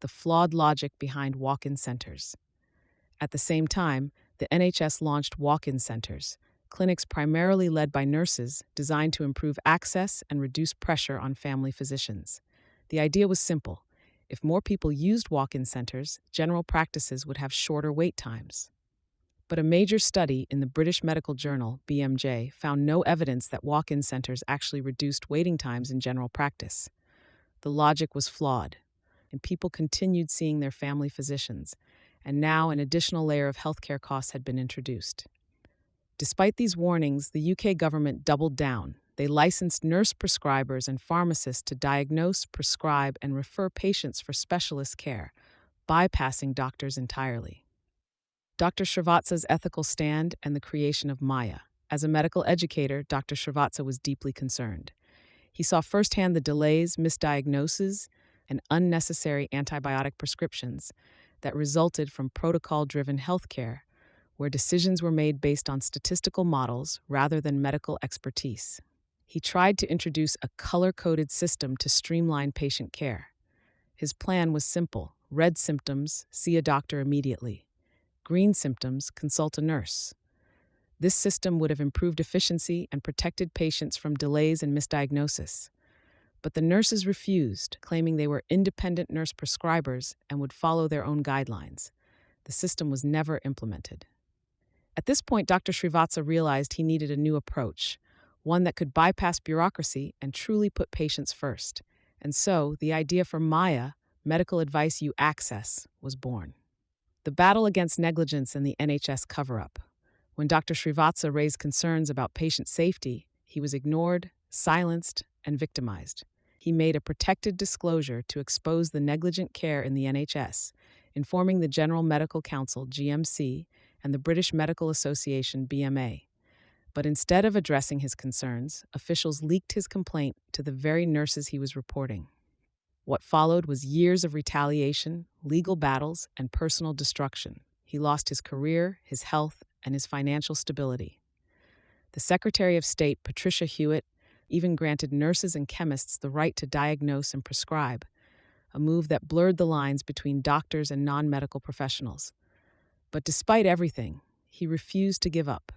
the flawed logic behind walk-in centers. At the same time, the NHS launched walk-in centers, clinics primarily led by nurses designed to improve access and reduce pressure on family physicians. The idea was simple. If more people used walk-in centers, general practices would have shorter wait times. But a major study in the British Medical Journal, BMJ, found no evidence that walk-in centers actually reduced waiting times in general practice. The logic was flawed, and people continued seeing their family physicians, and now an additional layer of healthcare costs had been introduced. Despite these warnings, the UK government doubled down. They licensed nurse prescribers and pharmacists to diagnose, prescribe, and refer patients for specialist care, bypassing doctors entirely. Dr. Srivatsa's ethical stand and the creation of Maya. As a medical educator, Dr. Srivatsa was deeply concerned. He saw firsthand the delays, misdiagnoses, and unnecessary antibiotic prescriptions that resulted from protocol-driven healthcare, where decisions were made based on statistical models rather than medical expertise. He tried to introduce a color-coded system to streamline patient care. His plan was simple: red symptoms, see a doctor immediately. Green symptoms, consult a nurse. This system would have improved efficiency and protected patients from delays and misdiagnosis. But the nurses refused, claiming they were independent nurse prescribers and would follow their own guidelines. The system was never implemented. At this point, Dr. Srivatsa realized he needed a new approach, one that could bypass bureaucracy and truly put patients first. And so, the idea for Maya, medical advice you access, was born. The battle against negligence and the NHS cover-up. When Dr. Srivatsa raised concerns about patient safety, he was ignored, silenced, and victimized. He made a protected disclosure to expose the negligent care in the NHS, informing the General Medical Council, GMC, and the British Medical Association, BMA. But instead of addressing his concerns, officials leaked his complaint to the very nurses he was reporting. What followed was years of retaliation, legal battles, and personal destruction. He lost his career, his health, and his financial stability. The Secretary of State, Patricia Hewitt, even granted nurses and chemists the right to diagnose and prescribe, a move that blurred the lines between doctors and non-medical professionals. But despite everything, he refused to give up.